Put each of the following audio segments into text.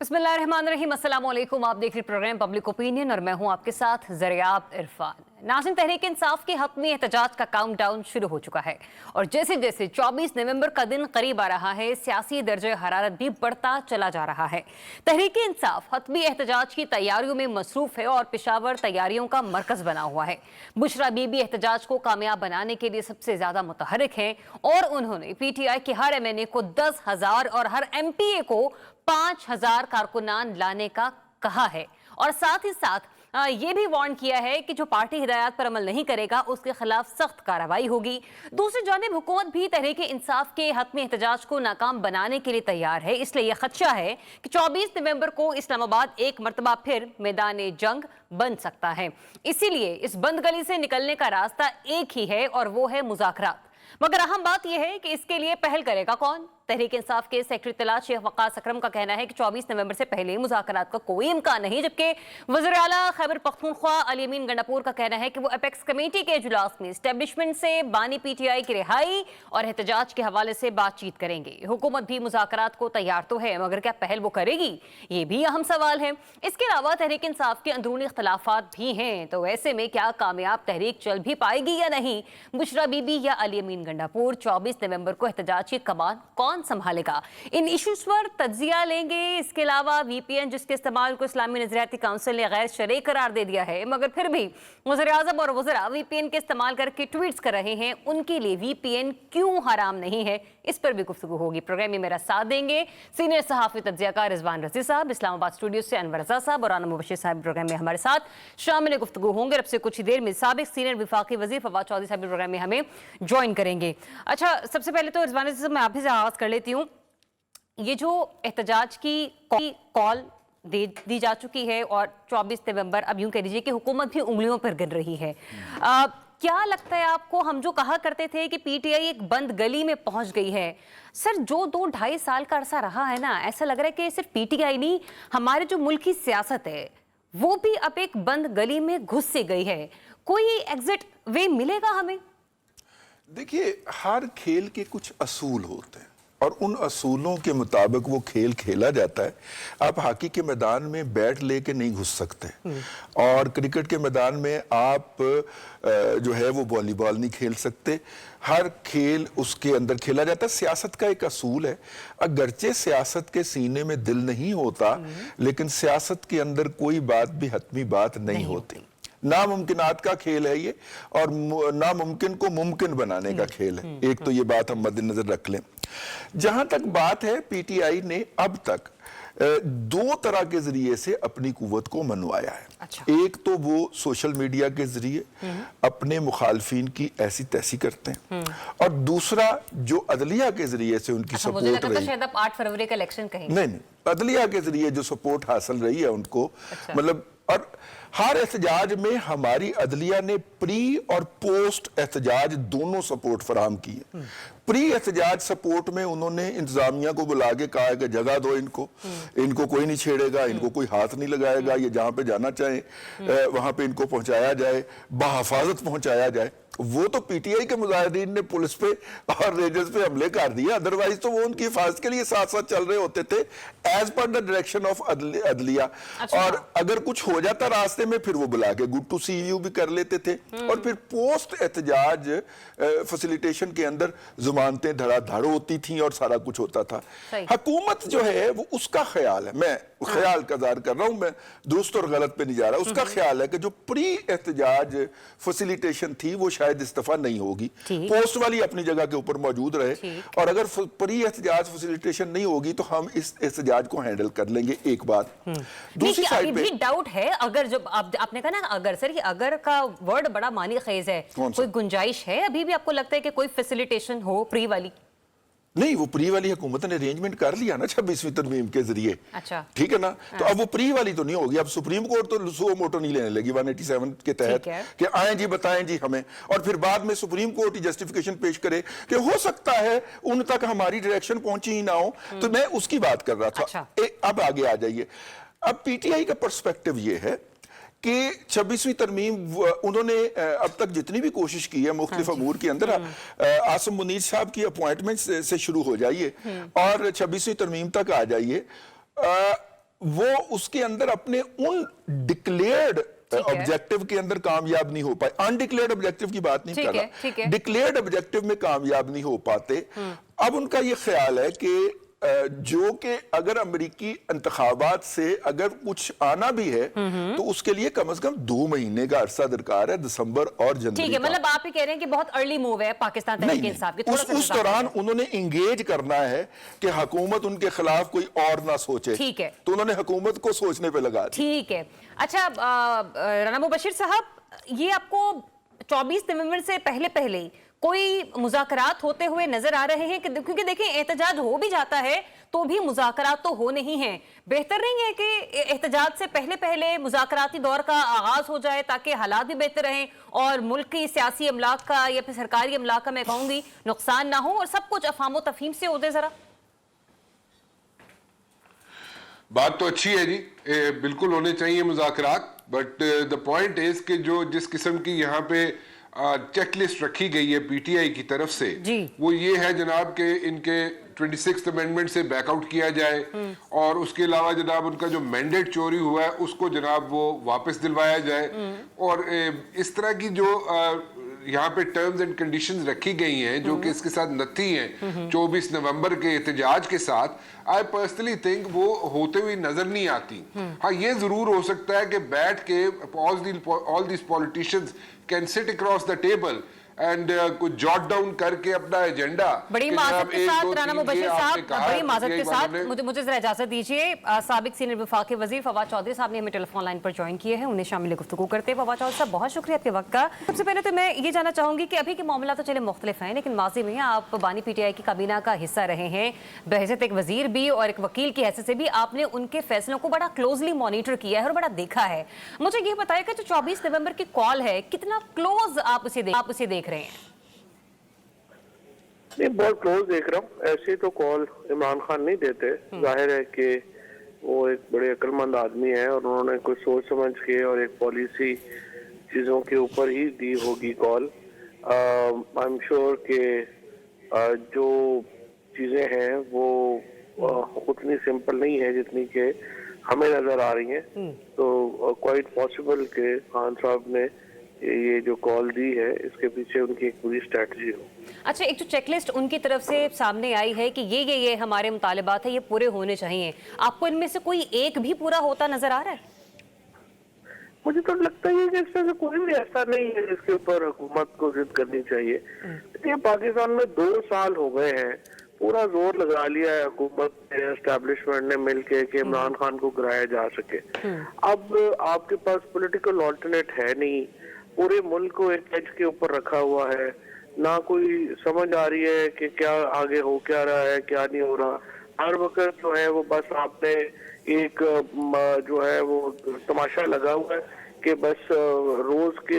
बिस्मिल्लाहिर्रहमानिर्रहीम, अस्सलाम वालेकुम। आप देख रहे प्रोग्राम पब्लिक ओपिनियन और मैं हूं आपके साथ ज़रियाब इरफान। नाज़रीन, तहरीक इंसाफ की हतमी एहतजाज का काउंटडाउन शुरू हो चुका है और जैसे जैसे 24 नवंबर का दिन करीब आ रहा है, सियासी दर्जे हरारत भी बढ़ता चला जा रहा है। तहरीक इंसाफ हतमी एहतजाज की तैयारियों में मसरूफ है और पेशावर तैयारियों का मरकज बना हुआ है। बुशरा बीबी एहतजाज को कामयाब बनाने के लिए सबसे ज्यादा मुतहरिक हैं और उन्होंने PTI के हर MNA को 10,000 और हर MPA को 5,000 कारकुनान लाने का कहा है और साथ ही साथ ये भी वार्न किया है कि जो पार्टी हिदायत पर अमल नहीं करेगा उसके खिलाफ सख्त कार्रवाई होगी। दूसरी जानिब हुकूमत भी तहरीक इंसाफ के हतमी एहतजाज को नाकाम बनाने के लिए तैयार है। इसलिए यह खदशा है कि 24 नवंबर को इस्लामाबाद एक मरतबा फिर मैदान जंग बन सकता है। इसीलिए इस बंद गली से निकलने का रास्ता एक ही है और वो है मुज़ाकरात। मगर अहम बात यह है कि इसके लिए पहल करेगा कौन? तहरीक इंसाफ के सेक्रेटरी इत्तलात शेख वक़ास अकरम का कहना है कि 24 नवंबर से पहले मुज़ाकरात का कोई इम्कान नहीं, जबकि वज़ीर आला खैबर पख्तूनख्वा अली अमीन गंडापुर का कहना है कि वो अपेक्स कमेटी के इजलास में एस्टेब्लिशमेंट से बानी PTI की रिहाई और एहतजाज के हवाले से बातचीत करेंगे। हुकूमत भी मुज़ाकरात को तैयार तो है, मगर क्या पहल वो करेगी, ये भी अहम सवाल है। इसके अलावा तहरीक इंसाफ के अंदरूनी इख्तलाफात भी हैं, तो ऐसे में क्या कामयाब तहरीक चल भी पाएगी या नहीं? बुशरा बीबी या अली अमीन गंडापुर 24 नवंबर को एहतजाज की कमान कौन संभालेगा? इन इश्यूज पर तज्जिया लेंगे। इसके अलावा VPN जिसके इस्तेमाल को इस्लामी नजरियाती काउंसिल ने गैर शरई करार दे दिया है, मगर फिर भी वज़ीर आज़म और वज़रा VPN के इस्तेमाल करके ट्वीट्स कर रहे हैं, उनके लिए VPN क्यों हराम नहीं है, इस पर भी गुफ्तगू होगी। प्रोग्राम में मेरा साथ देंगे सीनियर सहाफ़ी तज्जियाकार रिजवान रज़ी साहब, इस्लामाबाद स्टूडियो से अनवर रज़ा साहब और आना मुबशिर साहब प्रोग्राम में हमारे साथ शामिल गुफ्तगू होंगे। अब से कुछ ही देर में साबिक सीनियर विफाकी वज़ीर फवाद चौधरी साहब प्रोग्राम में हमें ज्वाइन करेंगे। अच्छा, सबसे पहले तो रिजवान रज़ी साहब मैं आप ही से आगाज़ कर लेती हूँ। ये जो एहतजाज की कॉल दी जा चुकी है और 24 नवंबर अब यूं कह लीजिए कि हुकूमत भी उंगलियों पर गिन रही है, क्या लगता है आपको? हम जो कहा करते थे कि PTI एक बंद गली में पहुंच गई है, सर जो 2-2.5 साल का अरसा रहा है ना, ऐसा लग रहा है कि सिर्फ PTI नहीं, हमारे जो मुल्क की सियासत है वो भी अब एक बंद गली में घुस से गई है। कोई एग्जिट वे मिलेगा हमें? देखिए, हर खेल के कुछ असूल होते हैं और उन असूलों के मुताबिक वो खेल खेला जाता है। आप हॉकी के मैदान में बैट लेके नहीं घुस सकते और क्रिकेट के मैदान में आप जो है वो वॉलीबॉल नहीं खेल सकते। हर खेल उसके अंदर खेला जाता है। सियासत का एक असूल है, अगरचे सियासत के सीने में दिल नहीं होता, लेकिन सियासत के अंदर कोई बात भी हतमी बात नहीं होती। नामुमकिनात का खेल है ये और नामुमकिन को मुमकिन बनाने का खेल है। एक तो ये बात हम मद्देनजर रख लें। जहां तक बात है, PTI ने अब तक 2 तरह के जरिए से अपनी कुव्वत को मनवाया है। अच्छा। एक तो वो सोशल मीडिया के जरिए अपने मुखालफिन की ऐसी तैसी करते हैं और दूसरा जो अदलिया के जरिए से उनकी सपोर्ट रही। शायद आप 8 फरवरी का इलेक्शन कहेंगे। नहीं, अदलिया के जरिए जो सपोर्ट हासिल रही है उनको, अच्छा। मतलब, और हर एहतजाज में हमारी अदलिया ने प्री और पोस्ट एहतजाज दोनों सपोर्ट फराहम की है। प्री एहतजाज सपोर्ट में उन्होंने इंतजामिया को बुला के कहा कि जगह दो इनको कोई नहीं छेड़ेगा, इनको कोई हाथ नहीं लगाएगा, ये जहां पे जाना चाहें वहां पे इनको पहुंचाया जाए, बहफाजत पहुंचाया जाए। वो तो PTI के मुजाहिदीन ने पुलिस पे और रेंजर्स पे हमले कर दिए, अदरवाइज तो वो उनकी हिफाजत के लिए साथ साथ चल रहे होते थे as per the direction of अदलिया। अच्छा। और अगर कुछ हो जाता रास्ते में फिर वो बुला के गुड टू सी यू भी कर लेते थे। और फिर पोस्ट एहतजाज फैसिलिटेशन के अंदर जुमानतें धड़ाधड़ होती थी और सारा कुछ होता था। हुकूमत जो है वो उसका ख्याल है, मैं ख्याल का ज़ाहिर कर रहा हूं, मैं दुरुस्त और गलत पे नहीं जा रहा, उसका ख्याल है कि जो प्री एहतजाज फैसिलिटेशन थी वो शायद इस दफा नहीं होगी, पोस्ट वाली अपनी जगह के ऊपर मौजूद रहे और अगर प्री एहतजाज फैसिलिटेशन नहीं होगी तो हम इस एहतजाज को हैंडल कर लेंगे। एक बात। दूसरी साइड पे डाउट है, अगर जब आपने कहा ना अगर, सर ये अगर का वर्ड बड़ा मानी खेज है, कोई गुंजाइश है अभी भी आपको लगता है कि कोई फैसिलिटेशन हो प्री वाली? नहीं, वो प्री वाली हुकूमत ने अरेंजमेंट कर लिया ना 26वीं तरमीम के जरिए। अच्छा। ठीक है ना, तो अब वो प्री वाली तो नहीं होगी। अब सुप्रीम कोर्ट तो सो मोटो नहीं लेने लगी 187 के तहत कि आए जी बताएं जी हमें, और फिर बाद में सुप्रीम कोर्ट ही जस्टिफिकेशन पेश करे कि हो सकता है उन तक हमारी डायरेक्शन पहुंची ही ना हो। तो मैं उसकी बात कर रहा था। अच्छा। अब आगे आ जाइए। अब PTI का पर्सपेक्टिव ये है कि 26वीं तरमीम उन्होंने अब तक जितनी भी कोशिश की है मुख्तलिफ अमूर के अंदर, आसिम मुनीर साहब की अपॉइंटमेंट से शुरू हो जाइए और 26वीं तरमीम तक आ जाइए। वो उसके अंदर अपने उन डिक्लेयर्ड ऑब्जेक्टिव के अंदर कामयाब नहीं हो पाए। अनडिक्लेयर्ड ऑब्जेक्टिव की बात नहीं कर ठीक रहा, है। डिक्लेयर्ड ऑब्जेक्टिव में कामयाब नहीं हो पाते। अब उनका ये ख्याल है कि जो कि अगर अमेरिकी इंतखाबात से अगर कुछ आना भी है तो उसके लिए कम से कम 2 महीने का अरसा दरकार है, दिसंबर और जनवरी ठीक है, का। मतलब आप ही कह रहे हैं कि बहुत अर्ली मूव है पाकिस्तान तहरीक इंसाफ की, थोड़ा सा उस दौरान उन्होंने इंगेज करना है कि हुकूमत उनके खिलाफ कोई और ना सोचे। ठीक है, तो उन्होंने हुकूमत को सोचने पे लगा दिया। ठीक है। अच्छा राना मुबशिर साहब, ये आपको 24 नवंबर से पहले ही कोई मुज़ाकरात होते हुए नजर आ रहे हैं? क्योंकि देखें, एहतजाज हो भी जाता है तो भी मुज़ाकरात तो हो नहीं है। बेहतर नहीं है कि एहतजाज से पहले मुज़ाकराती दौर का आगाज हो जाए ताकि हालात भी बेहतर रहें और मुल्क की सियासी अमलाक का या फिर सरकारी अमलाक का मैं कहूंगी नुकसान ना हो और सब कुछ अफाम तफहीम से हो दे? जरा बात तो अच्छी है जी, बिल्कुल होने चाहिए मुज़ाकरात, बट द पॉइंट इज कि जो जिस किस्म की यहाँ पे चेकलिस्ट रखी गई है पीटीआई की तरफ से, वो ये है जनाब कि इनके 26th अमेंडमेंट से बैकआउट किया जाए और उसके अलावा जनाब उनका जो मैंडेट चोरी हुआ है उसको जनाब वो वापस दिलवाया जाए और इस तरह की जो यहाँ पे टर्म्स एंड कंडीशंस रखी गई हैं जो कि इसके साथ नथी हैं 24 नवंबर के एहतजाज के साथ, आई पर्सनली थिंक वो होते हुए नजर नहीं आती। हाँ, ये जरूर हो सकता है कि बैठ के all these politicians can sit across the table and कुछ जॉट डाउन करके अपना एजेंडा। बड़ी माजरत के साथ राना मुबशिर साहब, बड़ी माजरत के साथ मुझे जरा इजाजत दीजिए। साबिक सीनियर वफाकी वजीर फवाद चौधरी साहब ने हमें टेलीफोन लाइन पर ज्वाइन किए हैं, उन्हें शामिल गुफ्तगू करते हैं। फवाद चौधरी साहब, बहुत शुक्रिया आपके वक्त का। सबसे पहले तो मैं ये जानना चाहूंगी कि अभी के मामला तो चले मुख्तलिफ हैं, लेकिन माजी में आप बानी पीटीआई की काबीना का हिस्सा रहे हैं, बहैसियत एक वजीर भी और एक वकील की हैसियत से भी आपने उनके फैसलों को बड़ा क्लोजली मॉनिटर किया है और बड़ा देखा है। मुझे ये बताया कि जो 24 नवंबर की कॉल है, कितना क्लोज आप उसे देख रहे हैं? नहीं, बहुत क्लोज देख रहा हूँ। ऐसी तो कॉल इमरान खान नहीं देते। जाहिर है कि वो एक बड़े अक्लमंद आदमी है और उन्होंने कुछ सोच समझ के और एक पॉलिसी चीज़ों के ऊपर ही दी होगी कॉल। आई एम श्योर कि जो चीज़ें हैं वो उतनी सिंपल नहीं है जितनी कि हमें नज़र आ रही हैं। तो क्वाइट पॉसिबल कि खान साहब ने ये जो कॉल दी है इसके पीछे उनकी एक पूरी स्ट्रेटजी हो। अच्छा, एक जो चेकलिस्ट उनकी तरफ से सामने आई है कि ये हमारे मुतालिबात है, ये पूरे होने चाहिए, आपको इनमें से कोई एक भी पूरा होता नजर आ रहा है? मुझे तो लगता है कि इसमें से कोई भी ऐसा नहीं है जिसके ऊपर हुकूमत को जिद करनी चाहिए। ये पाकिस्तान में 2 साल हो गए हैं, पूरा जोर लगा लिया है हुकूमत ने, एस्टेब्लिशमेंट ने मिलके कि इमरान खान को गिराया जा सके। अब आपके पास पॉलिटिकल ऑल्टरनेट है नहीं, पूरे मुल्क को एक एज के ऊपर रखा हुआ है, ना कोई समझ आ रही है कि क्या आगे हो क्या रहा है क्या नहीं हो रहा। हर वक्त जो है वो बस आपने एक जो है वो तमाशा लगा हुआ है कि बस रोज के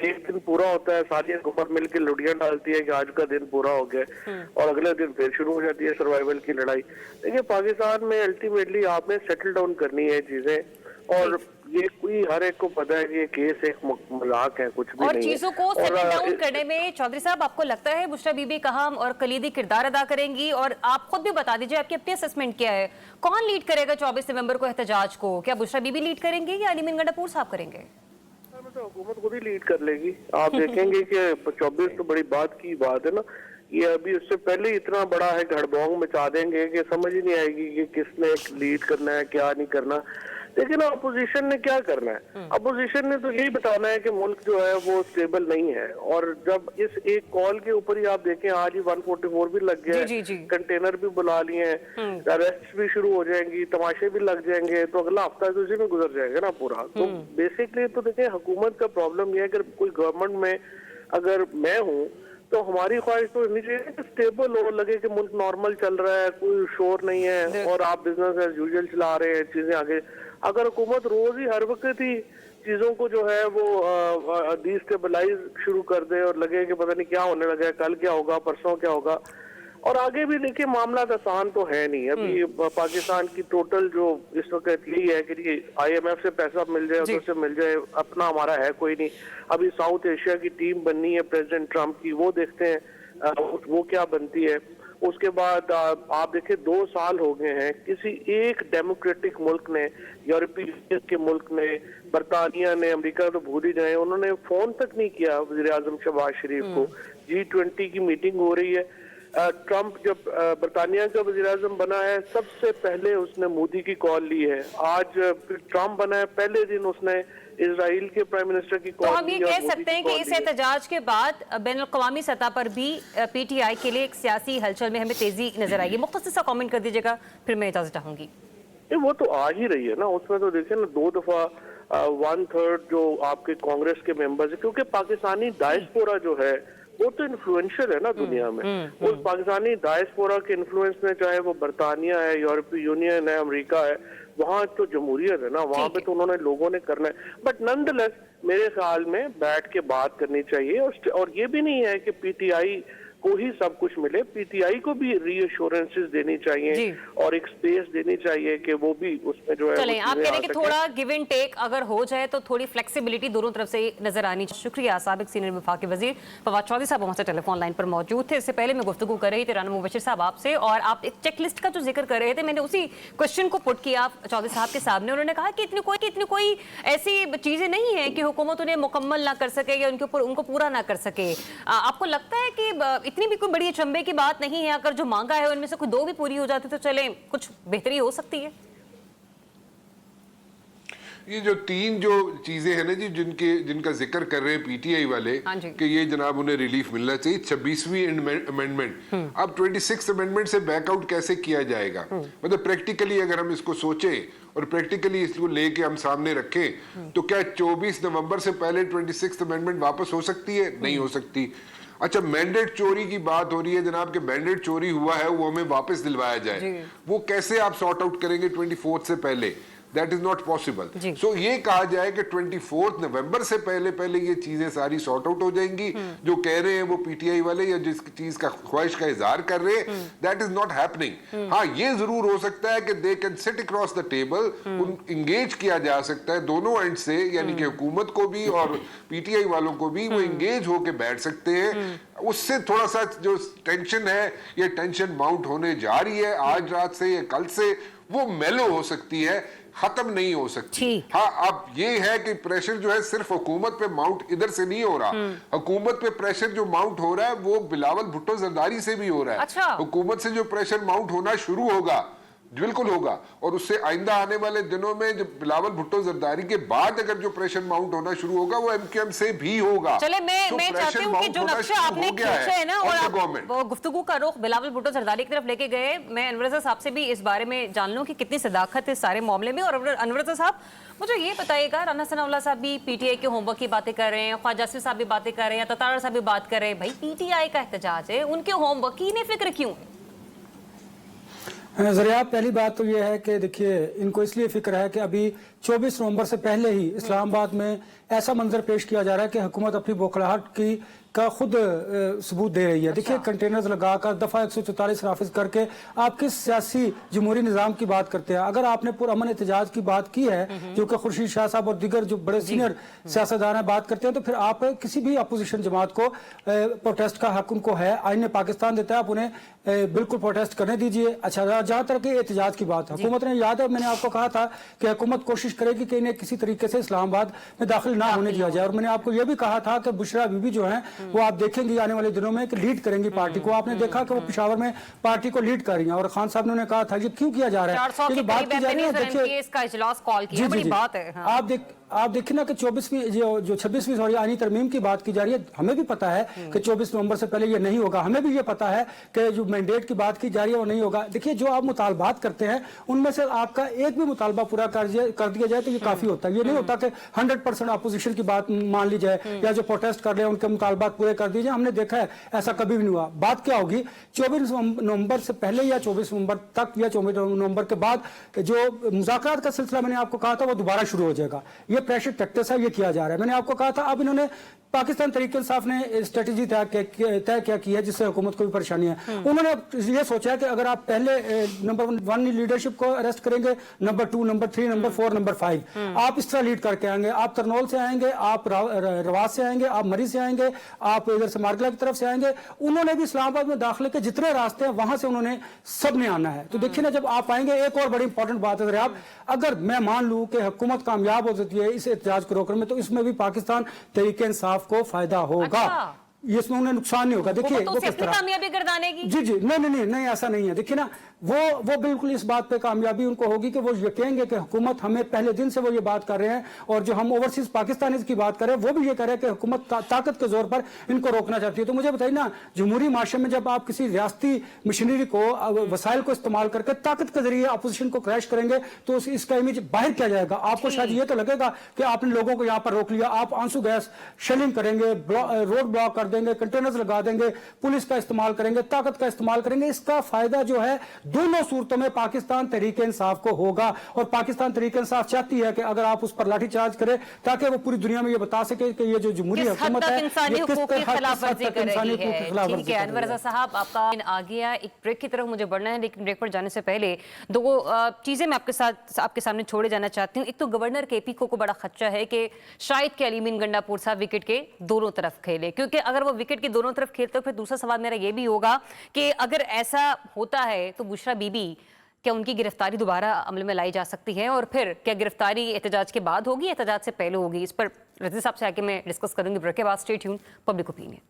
एक दिन पूरा होता है, सारी हुकूमत मिल के लुटियां डालती है कि आज का दिन पूरा हो गया और अगले दिन फिर शुरू हो जाती है सर्वाइवल की लड़ाई। देखिए, पाकिस्तान में अल्टीमेटली आपने सेटल डाउन करनी है चीजें, और ये कोई हर एक को पता है कि ये केस एक मजाक है, कुछ भी और नहीं है। चीजों को सेटल डाउन करने में चौधरी साहब आपको लगता है बुशरा बीबी का अहम और कलीदी किरदार अदा करेंगी? और आप खुद भी बता दीजिए आपकी अपनी असेसमेंट क्या है, कौन लीड करेगा 24 नवंबर को एहतजाज को? क्या बुशरा बीबी लीड करेंगे या अली मीन गंडापुर साहब करेंगे? तो हुकूमत खुद ही लीड कर लेगी। आप देखेंगे कि 24 तो बड़ी बात की बात है ना, ये अभी उससे पहले इतना बड़ा है घड़बोंग मचा देंगे कि समझ ही नहीं आएगी कि किसने लीड करना है क्या नहीं करना। लेकिन अपोजिशन ने क्या करना है? अपोजिशन ने तो यही बताना है कि मुल्क जो है वो स्टेबल नहीं है। और जब इस एक कॉल के ऊपर ही आप देखें, आज ही 144 भी लग गया है, कंटेनर भी बुला लिए हैं, अरेस्ट भी शुरू हो जाएंगी, तमाशे भी लग जाएंगे, तो अगला हफ्ता तो इसी में गुजर जाएगा ना पूरा। तो बेसिकली तो देखें, हुकूमत का प्रॉब्लम यह है, अगर कोई गवर्नमेंट में अगर मैं हूँ तो हमारी ख्वाहिश तो इतनी चाहिए कि स्टेबल हो, लगे कि मुल्क नॉर्मल चल रहा है, कोई शोर नहीं है और आप बिजनेस एज यूजुअल चला रहे हैं, चीजें आगे। अगर हुकूमत रोज ही हर वक्त ही चीजों को जो है वो डिस्टेबलाइज शुरू कर दे और लगे कि पता नहीं क्या होने लगा है, कल क्या होगा, परसों क्या होगा, और आगे भी देखिए मामला आसान तो है नहीं। अभी पाकिस्तान की टोटल जो इस वक्त यही है कि IMF से पैसा मिल जाए, उधर से मिल जाए, अपना हमारा है कोई नहीं। अभी साउथ एशिया की टीम बननी है प्रेसिडेंट ट्रंप की, वो देखते हैं वो क्या बनती है। उसके बाद आप देखिए 2 साल हो गए हैं, किसी एक डेमोक्रेटिक मुल्क ने, यूरोपीय यूनियन के मुल्क ने, बरतानिया ने, अमेरिका तो भूल ही जाए, उन्होंने फोन तक नहीं किया वज़ीर आज़म शहबाज शरीफ को। G20 की मीटिंग हो रही है, ट्रंप जब बरतानिया का वज़ीर आज़म बना है सबसे पहले उसने मोदी की कॉल ली है। आज ट्रंप बना है, पहले दिन उसने इजराइल के प्राइम मिनिस्टर की तो कॉल हम ये ली और कह मोदी सकते हैं की कि कॉल इस ली है। एहतजाज के बाद बैनुल-अक़वामी सतह पर भी पीटीआई के लिए एक सियासी हलचल में हमें तेजी नजर आएगी। मुख्तसर सा कमेंट कर दीजिएगा, फिर मैं इजाजत चाहूंगी। वो तो आ ही रही है ना, उसमें तो देखिए ना 2 दफा 1/3 जो आपके कांग्रेस के मेंबर्स है, क्योंकि पाकिस्तानी डायस्पोरा जो है वो तो इन्फ्लुएंशियल है ना दुनिया में। उस पाकिस्तानी डायस्पोरा के इन्फ्लुएंस में, चाहे वो बरतानिया है, यूरोपीय यूनियन है, अमेरिका है, वहाँ तो जमहूरियत है ना, वहाँ पे तो उन्होंने लोगों ने करना है। बट नॉनदलेस मेरे ख्याल में बैठ के बात करनी चाहिए, और ये भी नहीं है कि पीटीआई को ही सब कुछ मिले, पीटीआई को भी रीअश्योरेंसेस देनी चाहिए और एक स्पेस देनी चाहिए कि वो भी उसमें जो है। चलें, आप कह रहे हैं कि थोड़ा गिव एंड टेक अगर हो जाए तो थोड़ी फ्लेक्सिबिलिटी दोनों तरफ से नजर आनी चाहिए। शुक्रिया। साबिक सीनियर वफाकी वजीर फवाद चौधरी साहब हमारे टेलीफोन लाइन पर मौजूद थे। इससे पहले मैं गुफ्तगू कर रही थी राना मुबशिर साहब आपसे, और आप एक चेकलिस्ट का जो जिक्र कर रहे थे, मैंने उसी क्वेश्चन को पुट किया चौधरी साहब के सामने। उन्होंने कहा कि इतनी कोई ऐसी चीजें नहीं है कि हुकूमत उन्हें मुकम्मल ना कर सके या उनको पूरा ना कर सके। आपको लगता है कि इतनी भी कोई बड़ी अचंभे की बात नहीं है, अगर जो मांगा है उनमें से कोई 2 भी पूरी हो जाती तो चले कुछ बेहतरी हो सकती है? ये जो 3 जो चीजें हैं ना जी, जिनका जिक्र कर रहे हैं पीटीआई वाले कि ये जनाब उन्हें रिलीफ मिलना चाहिए, 26वीं अमेंडमेंट। अब 26th अमेंडमेंट से बैकआउट कैसे किया जाएगा? मतलब प्रैक्टिकली अगर हम इसको सोचें और प्रैक्टिकली इसको लेके हम सामने रखें तो क्या 24 नवंबर से पहले 26th अमेंडमेंट वापस हो सकती है? नहीं हो सकती। अच्छा, मैंडेट चोरी की बात हो रही है जनाब, के मैंडेट चोरी हुआ है वो हमें वापस दिलवाया जाए, वो कैसे आप सॉर्ट आउट करेंगे 24 से पहले? That is not possible. So ये कहा जाए कि 24 नवंबर से पहले ये चीजें सारी सॉर्ट आउट हो जाएंगी। जो कह रहे हैं वो पीटीआई वाले या जिस चीज का ख्वाहिश का इजहार कर रहे हैं, दैट इज नॉट हैपनिंग। हाँ, ये जरूर हो सकता है कि they can sit across the table, engage किया जा सकता है दोनों एंड से, यानी कि हुकूमत को भी और पीटीआई वालों को भी, वो इंगेज होके बैठ सकते हैं। उससे थोड़ा सा जो टेंशन है, ये टेंशन माउंट होने जा रही है आज रात से या कल से, वो मेलो हो सकती है, खत्म नहीं हो सकती। हाँ, अब ये है कि प्रेशर जो है सिर्फ हुकूमत पे माउंट इधर से नहीं हो रहा, हुकूमत पे प्रेशर जो माउंट हो रहा है वो बिलावल भुट्टो जरदारी से भी हो रहा है। अच्छा। हुकूमत से जो प्रेशर माउंट होना शुरू होगा, बिल्कुल होगा, और उससे आइंदा आने वाले दिनों में जो बिलावल भुट्टो जरदारी के बाद अगर जो प्रेशर माउंट होना शुरू होगा वो एमक्यूएम से भी होगा। चले, मैं चाहती हूँ कि जो नक्शा आपने खींचा है ना, और आप वो गुफ्तगू का रुख बिलावल भुट्टो जरदारी की तरफ लेके गए, मैं अनवर रज़ा साहब से भी इस बारे में जान लूं कि कितनी सदाकत है इस सारे मामले में। और अनवर रज़ा साहब, मुझे ये बताइएगा, राना सनाउल्लाह साहब भी पीटीआई के होमवर्क की बातें कर रहे हैं, ख्वाजा आसिफ साहब भी बातें कर रहे हैं, ततार साहब भी बात कर रहे हैं, भाई पीटीआई का एहतजाज है, उनके होमवर्क की इन्हें फिक्र क्यों है? ज़रिया, पहली बात तो ये है कि देखिए, इनको इसलिए फिक्र है कि अभी 24 नवंबर से पहले ही इस्लामाबाद में ऐसा मंजर पेश किया जा रहा है कि हुकूमत अपनी बौखलाहट का खुद सबूत दे रही है। देखिए, कंटेनर्स लगाकर दफा 144 नाफिज करके आप किस सियासी जमहूरी निज़ाम की बात करते हैं? अगर आपने पुरअमन एहतजाज की बात की है, जो कि खुर्शीद शाह साहब और दीगर जो बड़े सीनियर सियासतदान हैं बात करते हैं, तो फिर आप किसी भी अपोजिशन जमात को प्रोटेस्ट का हक उनको है, आईन पाकिस्तान देता है, आप उन्हें बिल्कुल प्रोटेस्ट करने दीजिए। अच्छा, जहाँ तक एहतजाज की बात, हुकूमत ने, याद है मैंने आपको कहा था कि हुकूमत कोशिश करेगी कि इन्हें किसी तरीके से इस्लामाबाद में दाखिल ना होने दिया जाए, और मैंने आपको यह भी कहा था कि बुशरा बीबी जो है वो आप देखेंगे आने वाले दिनों में कि लीड करेंगी पार्टी को। आपने देखा कि वो पेशावर में पार्टी को लीड कर रही हैं, और खान साहब ने कहा था ये क्यों किया जा रहा है, ये बात की जा रही है। देखिए, इसका इजलास कॉल किया, बड़ी बात है। आप देखिए ना कि 26वीं सॉरी आईनी तरमीम की बात की जा रही है। हमें भी पता है कि 24 नवंबर से पहले ये नहीं होगा, हमें भी ये पता है कि जो मैंडेट की बात की जा रही है वो नहीं होगा। देखिए, जो आप मुतालबात करते हैं उनमें से आपका एक भी मुतालबा पूरा कर दिया जाए तो ये काफी होता है। ये नहीं होता कि 100% अपोजिशन की बात मान ली जाए या जो प्रोटेस्ट कर रहे हैं उनके मुतालबात पूरे कर दिए जाए। हमने देखा है ऐसा कभी भी नहीं हुआ। बात क्या होगी, 24 नवंबर से पहले या 24 नवंबर तक या 24 नवंबर के बाद जो मुज़ाकरात का सिलसिला मैंने आपको कहा था वो दोबारा शुरू हो जाएगा। ये ये प्रेशर टैक्टिक्स है, ये किया जा रहा है। मैंने आपको कहा था, अब इन्होंने पाकिस्तान तहरीक इंसाफ ने स्ट्रेटेजी तय क्या की है जिससे हुकूमत को भी परेशानी है। उन्होंने ये सोचा है कि अगर आप पहले नंबर 1 लीडरशिप को अरेस्ट करेंगे, नंबर 2, नंबर 3, नंबर 4, नंबर 5 आप इस तरह लीड करके आएंगे। आप तरनौल से आएंगे, आप रवास से आएंगे, आप मरी से आएंगे, आप इधर से मारगला की तरफ से आएंगे। उन्होंने भी इस्लामाबाद में दाखिले के जितने रास्ते हैं वहां से उन्होंने सब ने आना है। तो देखिए ना, जब आप आएंगे, एक और बड़ी इंपॉर्टेंट बात है, आप अगर मैं मान लूं कि हुकूमत कामयाब हो जाती है इस एहतजाज को रोकने में, तो इसमें भी पाकिस्तान तहरीक इंसाफ को फायदा होगा। अच्छा। इसमें उन्हें नुकसान नहीं होगा। देखिए वो अपनी कामयाबी गर्दानेगी। जी जी, नहीं ऐसा नहीं है। देखिए ना, वो बिल्कुल इस बात पे कामयाबी उनको होगी कि वो ये कहेंगे कि हुकूमत हमें पहले दिन से वो ये बात कर रहे हैं, और जो हम ओवरसीज पाकिस्तानीज की बात कर रहे हैं वो भी ये कह रहे हैं कि हुकूमत ताकत के जोर पर इनको रोकना चाहती है। तो मुझे बताइए ना, जमहूरी माशरे में जब आप किसी रियासती मशीनरी को, वसाइल को इस्तेमाल करके ताकत के जरिए अपोजिशन को क्रैश करेंगे, तो इसका इमेज बाहर क्या जाएगा? आपको शायद ये तो लगेगा कि आपने लोगों को यहाँ पर रोक लिया, आप आंसू गैस शेलिंग करेंगे, रोड ब्लॉक कर देंगे, कंटेनर्स लगा देंगे, पुलिस का इस्तेमाल करेंगे, ताकत का इस्तेमाल करेंगे। इसका फायदा जो है दोनों सूरतों में पाकिस्तान तहरीक इंसाफ को होगा। और पाकिस्तान तहरीक इंसाफ चाहती है कि अगर आप उस पर लाठीचार्ज करें, ताकि वो पूरी दुनिया में ये बता सके कि ये जो जमहूरी हुकूमत है इंसानी ये किस हुकूक की तरह खिलाफवर्जी कर रही है। ठीक है, अनवर रजा है। साहब, आपका आ गया। एक ब्रेक की तरफ मुझे बढ़ना है, लेकिन ब्रेक पर जाने से पहले दो चीजें मैं आपके सामने छोड़े जाना चाहती हूँ। एक तो गवर्नर केपी को बड़ा खदशा है कि शायद के अलीमीन गंडापुर साहब विकेट के दोनों तरफ खेले, क्योंकि अगर वो विकेट के दोनों तरफ खेलते तो फिर दूसरा सवाल मेरा ये भी होगा कि अगर ऐसा होता है तो बुशरा बीबी, क्या उनकी गिरफ्तारी दोबारा अमल में लाई जा सकती है? और फिर क्या गिरफ्तारी एहतजाज के बाद होगी, एहतजाज से पहले होगी? इस पर रज़ी साहब से आके मैं डिस्कस करूंगी ब्रेक के बाद। Stay tune, public opinion.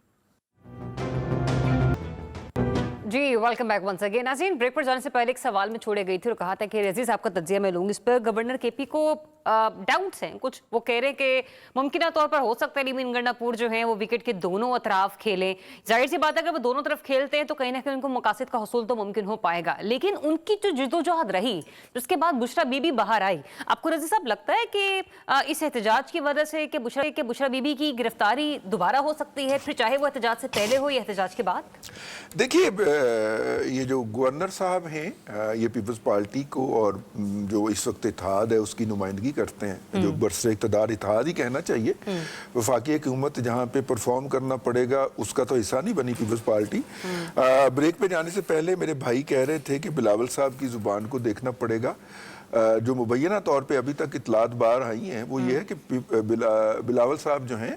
जी, वेलकम बैक वंस अगेन। नाज़रीन, ब्रेक पर जाने से पहले एक सवाल में छोड़े गई थी और कहा था कि रज़ी साहब का तज्जिया मैं लूंगी। इस पर गवर्नर केपी को डाउट्स हैं कुछ। वो कह रहे हैं कि मुमकिन तौर पर हो सकता है अलीमीन गंडापुर जो हैं वो विकेट के दोनों अतराफ खेलें। जाहिर सी बात है, अगर वो दोनों तरफ खेलते हैं तो कहीं ना कहीं उनको मकासद का हसूल तो मुमकिन हो पाएगा। लेकिन उनकी जो जद्दोजहद रही, उसके बाद बुशरा बीबी बाहर आई, आपको रज़ी साहब लगता है कि इस एहतजाज की वजह से कि बुशरा बीबी की गिरफ्तारी दोबारा हो सकती है, फिर चाहे वो एहतजाज से पहले हो या एहतजाज के बाद? देखिए, ये जो गवर्नर साहब हैं, ये पीपल्स पार्टी को और जो इस वक्त इत्तेहाद है उसकी नुमाइंदगी करते हैं, जो बरसर इक़्तिदार इत्तेहाद ही कहना चाहिए। वफाकी हुकूमत जहाँ पे परफॉर्म करना पड़ेगा उसका तो हिस्सा नहीं बनी पीपल्स पार्टी। ब्रेक पे जाने से पहले मेरे भाई कह रहे थे कि बिलावल साहब की जुबान को देखना पड़ेगा। जो मुबैना तौर पे अभी तक इतलात बाहर आई हैं वो ये है कि बिलावल साहब जो हैं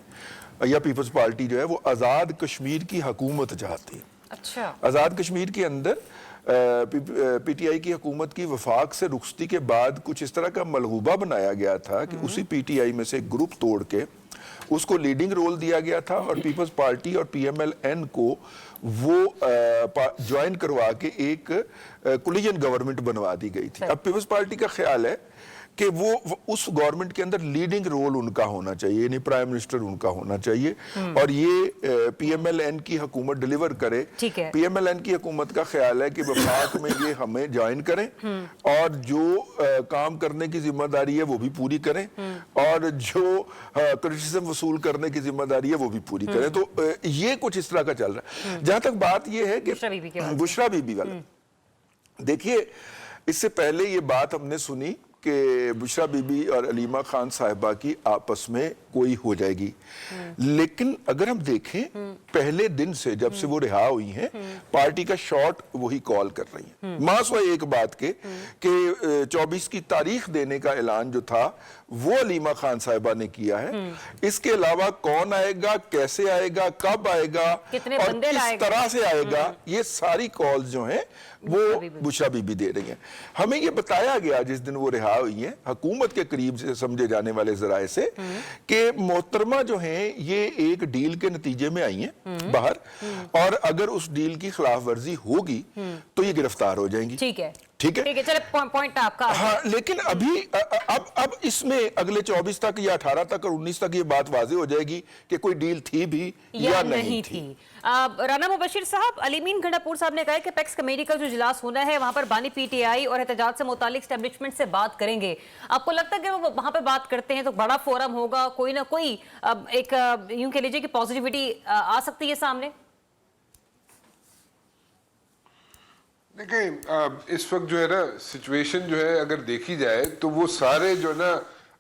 या पीपल्स पार्टी जो है वो आज़ाद कश्मीर की हुकूमत चाहती है। अच्छा। आज़ाद कश्मीर के अंदर पीटीआई की हुकूमत की वफाक से रुखसती के बाद कुछ इस तरह का मलगूबा बनाया गया था कि उसी पीटीआई में से ग्रुप तोड़ के उसको लीडिंग रोल दिया गया था और पीपल्स पार्टी और पीएमएलएन को वो ज्वाइन करवा के एक कोलिजन गवर्नमेंट बनवा दी गई थी। अब पीपल्स पार्टी का ख्याल है कि वो उस गवर्नमेंट के अंदर लीडिंग रोल उनका होना चाहिए, यानी प्राइम मिनिस्टर उनका होना चाहिए, और ये पीएमएलएन की हुकूमत डिलीवर करे। पीएमएलएन की हुकूमत का ख्याल है कि वफाक में ये हमें ज्वाइन करें और जो काम करने की जिम्मेदारी है वो भी पूरी करें और जो क्रिटिसिज्म वसूल करने की जिम्मेदारी है वो भी पूरी करें। तो ये कुछ इस तरह का चल रहा है। जहां तक बात ये है कि बुशरा बीबी वाला, देखिए, इससे पहले ये बात हमने सुनी कि बुशरा बीबी और अलीमा खान साहिबा की आपस में कोई हो जाएगी, लेकिन अगर हम देखें पहले दिन से जब से वो रिहा हुई हैं, पार्टी का शॉट वही कॉल कर रही हैं। मासवा एक बात के कि 24 की तारीख देने का ऐलान जो था वो अलीमा खान साहिबा ने किया है। इसके अलावा कौन आएगा, कैसे आएगा, कब आएगा और किस तरह से आएगा, ये सारी कॉल्स जो हैं वो बुशरा बीबी दे रही हैं। हमें ये बताया गया जिस दिन वो रिहा हुई हैं हुकूमत के करीब से समझे जाने वाले जराए से कि मोहतरमा जो हैं ये एक डील के नतीजे में आई हैं बाहर, और अगर उस डील की खिलाफ वर्जी होगी तो ये गिरफ्तार हो जाएंगी। ठीक है, ठीक है, चले पॉइंट आपका। हाँ, लेकिन अभी अब इसमें अगले 24 तक या 18 तक और 19 तक ये बात वाज़ेह हो जाएगी कि कोई डील थी भी या नहीं थी। राना मुबशिर साहब, अलीमीन गंडापुर साहब ने कहा कि पेक्स कमेटी का जो इजलास होना है वहां पर बानी पीटीआई और एहतजाज से मुतालिक एस्टेब्लिशमेंट से बात करेंगे। आपको लगता है कि वो वहां पे बात करते हैं तो बड़ा फोरम होगा, कोई ना कोई एक यूं कह लीजिए कि पॉजिटिविटी आ सकती है सामने? देखें, इस वक्त जो है ना सिचुएशन जो है अगर देखी जाए तो वो सारे जो है ना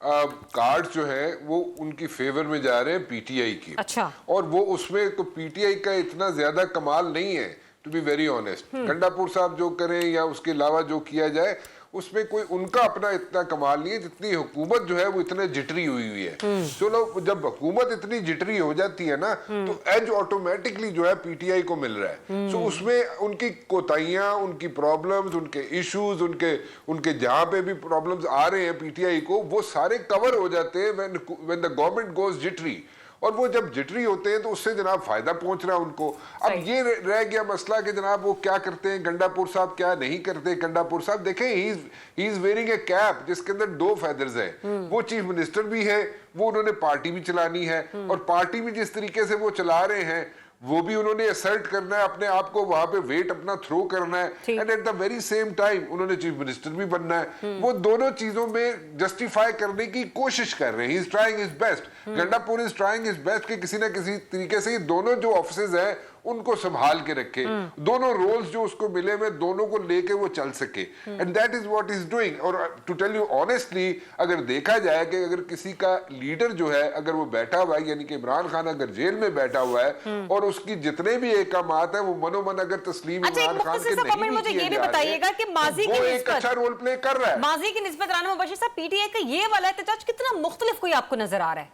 कार्ड जो है वो उनकी फेवर में जा रहे हैं पीटीआई की। अच्छा। और वो उसमें तो पीटीआई का इतना ज्यादा कमाल नहीं है, to be very honest. Gandapur sahab जो करें या उसके अलावा जो किया जाए उसमें कोई उनका अपना इतना कमाल नहीं है, जितनी हुकूमत जो है वो इतने जिटरी हुई है। चलो जब हुकूमत इतनी जिटरी हो जाती है ना तो एज ऑटोमेटिकली जो है पीटीआई को मिल रहा है। सो उसमें उनकी कोताहियां, उनकी प्रॉब्लम्स, उनके इश्यूज, उनके जहां पे भी प्रॉब्लम्स आ रहे हैं पीटीआई को, वो सारे कवर हो जाते हैं when the government goes jittery. और वो जब जिटरी होते हैं तो उससे जनाब फायदा पहुंच रहा है उनको। अब ये रह गया मसला कि जनाब वो क्या करते हैं, गंडापुर साहब क्या नहीं करते। गंडापुर साहब देखें, he is wearing A cap जिसके अंदर 2 फेदर्स हैं। वो चीफ मिनिस्टर भी है, वो उन्होंने पार्टी भी चलानी है, और पार्टी भी जिस तरीके से वो चला रहे हैं वो भी उन्होंने असर्ट करना है, अपने आप को वहां पे वेट अपना थ्रो करना है, and at the very same time उन्होंने चीफ मिनिस्टर भी बनना है। वो दोनों चीजों में जस्टिफाई करने की कोशिश कर रहे हैं। He is trying his best, Gandapur is trying his best कि किसी ना किसी तरीके से ये दोनों जो ऑफिसेज हैं उनको संभाल के रखे, दोनों रोल्स जो उसको मिले हुए दोनों को लेके वो चल सके, and that is what is doing. और टू टेल यू ऑनेस्टली, अगर देखा जाए कि अगर किसी का लीडर जो है अगर वो बैठा हुआ है, यानी कि इमरान खान अगर जेल में बैठा हुआ है और उसकी जितने भी एकामात है वो मनोमन अगर तस्लीम इमरान खान के नहीं मुझे ये भी बताइएगा कि माजी वो एक अच्छा रोल प्ले कर रहा है। माजी की निस्बत राना मुबशीर साहब, पीटीआई का ये वाला एहतजाज कितना मुख्तलिफ कोई आपको नजर आ रहा है?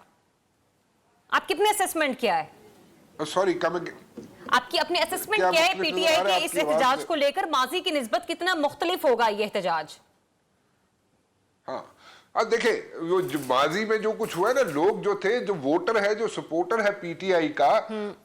आप कितने असेसमेंट किया है? सॉरी, आपकी अपनी असेसमेंट क्या है पीटीआई के इस एहतजाज को लेकर? माजी की निस्बत कितना मुख्तलिफ होगा ये एहतजाज? हाँ, अब देखे वो माजी में जो कुछ हुआ है ना, लोग जो थे, जो वोटर है, जो सपोर्टर है पीटीआई का,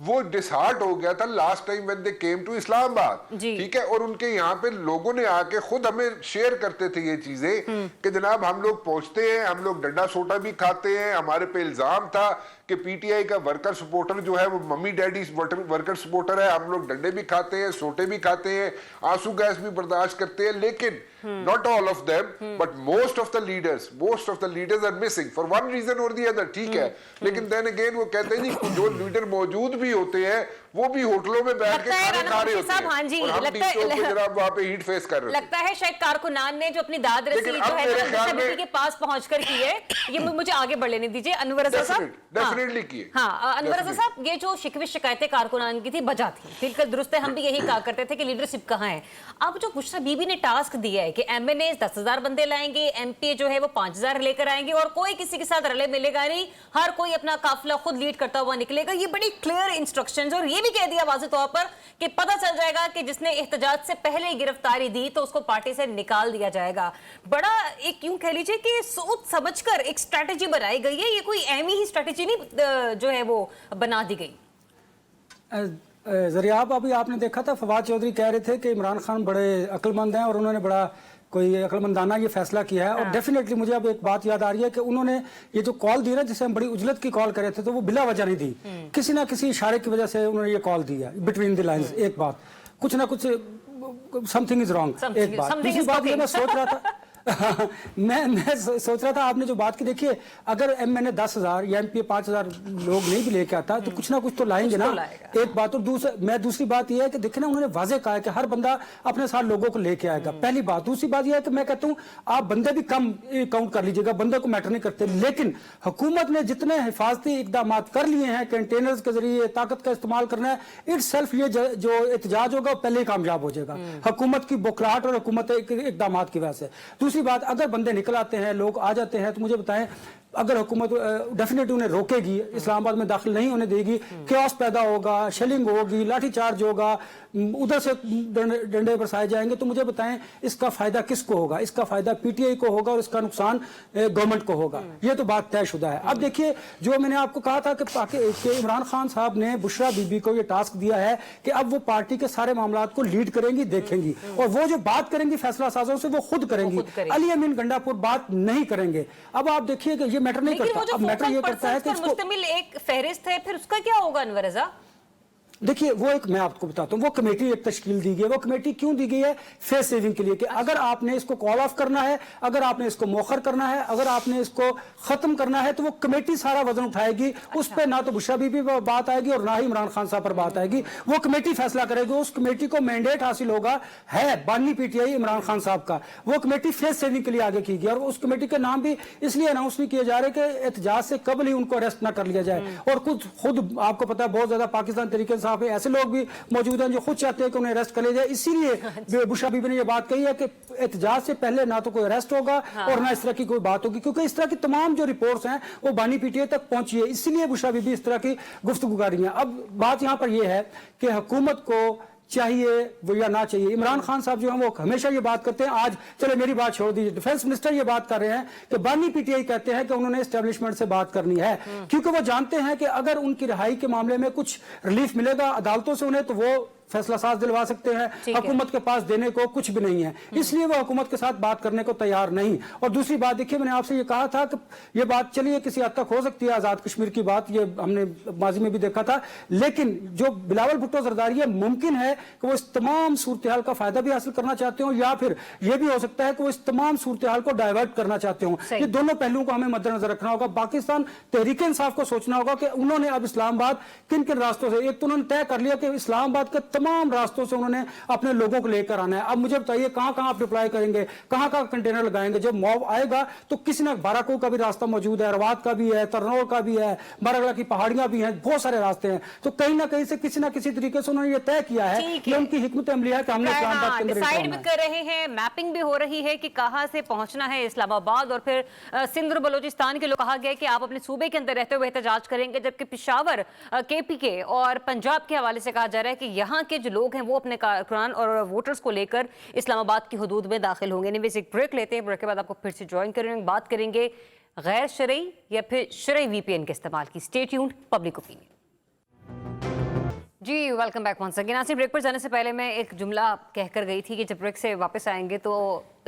वो डिसहार्ट हो गया था last time when they came to Islamabad. ठीक है, और उनके यहाँ पे लोगों ने आके खुद हमें शेयर करते थे ये चीजें कि जनाब हम लोग पहुंचते हैं, हम लोग डंडा सोटा भी खाते हैं, हमारे पे इल्जाम था कि पीटीआई का वर्कर सपोर्टर जो है वो मम्मी डैडी वर्कर सपोर्टर है, हम लोग डंडे भी खाते हैं, सोटे भी खाते हैं, आंसू गैस भी बर्दाश्त करते हैं, लेकिन not all of them but most of the leaders are missing for one reason or the other. ठीक है, लेकिन देन अगेन वो कहते हैं नहीं, जो लीडर मौजूद भी होते हैं वो भी होटलों में बैठ के खाने खा रहे होते हैं। हाँ जी, लगता है वहां पे हीट फेस कर रहे हैं। लगता है शायद कारकुनान ने जो अपनी दाद रसी जो है के पास पहुंचकर की है। ये मुझे आगे बढ़ लेने दीजिए। अनवर रजा साहब, डेफिनेटली किए। हाँ, अनवर रजा साहब, ये जो शिकवी शिकायतें कारकुनान की थी बजा थी, बिल्कुल दुरुस्त है। हम भी यही कहा करते थे कि लीडरशिप कहाँ है। अब जो बुशरा बीबी ने टास्क दिया है कि एमएनए 10,000 बंदे लाएंगे, एमपी जो है वो 5,000 लेकर आएंगे और कोई किसी के साथ रले मिलेगा नहीं, हर कोई अपना काफिला खुद लीड करता हुआ निकलेगा, ये बड़ी क्लियर इंस्ट्रक्शंस। और ये भी कह दिया वाज़ेह तौर पर कि पता चल जाएगा कि जिसने एहतजाज से पहले गिरफ्तारी दी तो उसको पार्टी से निकाल दिया जाएगा। बड़ा एक यूं कह लीजिए कि सोच समझकर एक स्ट्रैटेजी बनाई गई है। ये कोई एमी ही स्ट्रैटेजी नहीं जो है वो बना दी गई। ज़रियाब, अभी आपने देखा था फवाद चौधरी कह रहे थे कि इमरान खान बड़े अक्लमंद हैं और उन्होंने बड़ा कोई अक्लमंदाना ये फैसला किया है। और डेफिनेटली मुझे अब एक बात याद आ रही है कि उन्होंने ये जो कॉल दी ना, जिसे हम बड़ी उजलत की कॉल करे थे, तो वो बिला वजह नहीं दी, किसी ना किसी इशारे की वजह से उन्होंने ये कॉल दी है बिटवीन द लाइंस। एक बात, कुछ ना कुछ समथिंग इज रॉन्ग। एक बात, दूसरी बात ये मैं सोच रहा था मैं सोच रहा था, आपने जो बात की, देखिए अगर एमएनए 10,000 या एमपी 5,000 लोग नहीं भी लेके आता तो कुछ ना कुछ तो लाएंगे ना। एक बात। और दूसरी बात यह है कि देखिए ना, उन्होंने वाजे कहा है कि हर बंदा अपने साथ लोगों को लेके आएगा, पहली बात। दूसरी बात यह है कि मैं कहता हूं आप बंदे भी कम काउंट कर लीजिएगा, बंदे को मैटर नहीं करते, लेकिन हुकूमत ने जितने हिफाजती इकदाम कर लिए हैं, कंटेनर्स के जरिए ताकत का इस्तेमाल करना है, इट्स सेल्फ ये जो एहतजाज होगा पहले ही कामयाब हो जाएगा, हुकूमत की बौखलाहट और हुकूमत इकदाम की वजह से। दूसरी बात, अगर बंदे निकल आते हैं, लोग आ जाते हैं, तो मुझे बताएं, अगर हुकूमत डेफिनेटली उन्हें रोकेगी, इस्लामाबाद में दाखिल नहीं होने देगी, क्योस पैदा होगा, शेलिंग होगी, लाठीचार्ज होगा, उधर से डंडे बरसाए जाएंगे, तो मुझे बताएं इसका फायदा किसको होगा? इसका फायदा पीटीआई को होगा और इसका नुकसान गवर्नमेंट को होगा। ये तो बात तयशुदा है। अब देखिए, जो मैंने आपको कहा था कि इमरान खान साहब ने बुशरा बीबी को ये टास्क दिया है कि अब वो पार्टी के सारे मामलात को लीड करेंगी, देखेंगी, और वो जो बात करेंगी फैसला साजों से वो खुद करेंगी। अली अमीन गंडापुर बात नहीं करेंगे। अब आप देखिए कि ये मैटर नहीं करता। अब मैटर ये करता है कि मुश्तमिल एक फहरिस्त है, फिर उसका क्या होगा अनवर रज़ा? देखिए वो एक मैं आपको बताता हूँ, वो कमेटी एक तश्कील दी गई है। वो कमेटी क्यों दी गई है? फेस सेविंग के लिए, कि अगर आपने इसको कॉल ऑफ करना है, अगर आपने इसको मौखर करना है, अगर आपने इसको खत्म करना है, तो वो कमेटी सारा वजन उठाएगी। उस पर ना तो बुशरा बीबी पर बात आएगी और ना ही इमरान खान साहब पर बात आएगी। वो कमेटी फैसला करेगी। उस कमेटी को मैंडेट हासिल होगा है बानी पीटीआई इमरान खान साहब का। वो कमेटी फेस सेविंग के लिए आगे की गई और उस कमेटी के नाम भी इसलिए अनाउंस नहीं किए जा रहे कि एहतजाज से कबल ही उनको अरेस्ट ना कर लिया जाए। और कुछ खुद आपको पता है बहुत ज्यादा पाकिस्तान तरीके साहब ऐसे लोग भी मौजूद हैं जो खुद चाहते हैं कि उन्हें अरेस्ट कर लिया जाए। इसीलिए बुशरा बीबी ने यह बात कही है कि एहतजाज से पहले ना तो कोई अरेस्ट होगा और ना इस तरह की कोई बात होगी, क्योंकि इस तरह की तमाम जो रिपोर्ट्स हैं वो बानी पीटीआई तक पहुंची है। इसीलिए बुशरा बीबी इस तरह की गुफ्तगू कर रही है। अब बात यहां पर यह है कि हुकूमत को चाहिए वो या ना चाहिए। इमरान खान साहब जो हैं वो हमेशा ये बात करते हैं, आज चले मेरी बात छोड़ दीजिए, डिफेंस मिनिस्टर ये बात कर रहे हैं कि बानी पीटीआई कहते हैं कि उन्होंने एस्टेब्लिशमेंट से बात करनी है, क्योंकि वो जानते हैं कि अगर उनकी रिहाई के मामले में कुछ रिलीफ मिलेगा अदालतों से उन्हें, तो वो फैसला साज दिलवा सकते हैं। हुकूमत के पास देने को कुछ भी नहीं है, इसलिए वो हुकूमत के साथ बात करने को तैयार नहीं। और दूसरी बात देखिए, मैंने आपसे ये कहा था कि ये बात चलिए किसी हद तक हो सकती है, आजाद कश्मीर की बात, ये हमने माजी में भी देखा था, लेकिन जो बिलावल भुट्टो जरदारी है, मुमकिन है कि वो इस तमाम सूरत हाल का फायदा भी हासिल करना चाहते हो, या फिर ये भी हो सकता है कि वो इस तमाम सूरत हाल को डाइवर्ट करना चाहते हो। ये दोनों पहलुओं को हमें मद्देनजर रखना होगा। पाकिस्तान तहरीक इंसाफ को सोचना होगा कि उन्होंने अब इस्लामाबाद किन किन रास्तों से, एक तो उन्होंने तय कर लिया कि इस्लामाबाद के तमाम रास्तों से उन्होंने अपने लोगों को लेकर आना है। अब मुझे बताइए कहां कहां आप रिप्लाई करेंगे, कहां कहां कंटेनर लगाएंगे? जब मॉब आएगा तो किसी न बाराको का भी रास्ता मौजूद है, रवात का भी है, तरनौल का भी है, बारागला की पहाड़ियां भी हैं, बहुत सारे रास्ते हैं। तो कहीं ना कहीं से किसी ना किसी तरीके से उन्होंने ये तय किया है कि उनकी हिकमत अमली है कि हमने इस्लामाबाद के अंदर डिसाइड भी कर रहे हैं, मैपिंग भी हो रही है कि कहां से पहुंचना है इस्लामाबाद। और फिर सिंध और बलोचिस्तान के लोग कहा गया कि आप अपने सूबे के अंदर रहते हुए एहतजाज करेंगे, जबकि पेशावर केपीके और पंजाब के हवाले से कहा जा रहा है कि यहाँ के जो लोग हैं वो अपने कारकुनान और वोटर्स को लेकर इस्लामाबाद की हदूद में दाखिल होंगे। निवेश एक ब्रेक लेते हैं, ब्रेक के बाद आपको फिर से ज्वाइन करेंगे, बात करेंगे गैर शरई या फिर शरई वीपीएन के इस्तेमाल की। Stay tuned, public opinion. जी welcome back once again. Asif, break पर जाने से पहले मैं एक जुमला कहकर गई थी कि जब ब्रेक से वापस आएंगे तो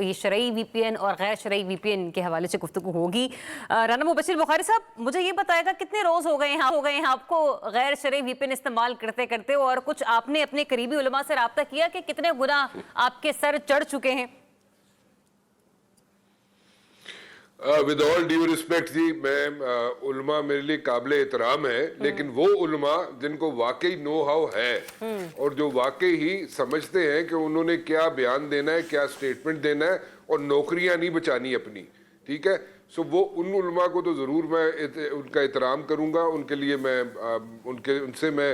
ये शरई वीपीएन और गैर शरई वीपीएन के हवाले से गुफ्तगू होगी। राना मुबशिर बुखारी साहब, मुझे ये बताएगा कितने रोज हो गए हैं आपको गैर शरई वीपीएन इस्तेमाल करते करते, और कुछ आपने अपने करीबी उलमा से राब्ता किया कि कितने गुना आपके सर चढ़ चुके हैं? विद ऑल ड्यू रिस्पेक्ट जी, मैं उलमा मेरे लिए काबिल एहतराम है, लेकिन वो उलमा जिनको वाकई नो हाउ है और जो वाकई ही समझते हैं कि उन्होंने क्या बयान देना है, क्या स्टेटमेंट देना है, और नौकरियां नहीं बचानी अपनी, ठीक है। सो वो उन उलमा को तो ज़रूर मैं उनका एहतराम करूँगा, उनके लिए मैं उनसे मैं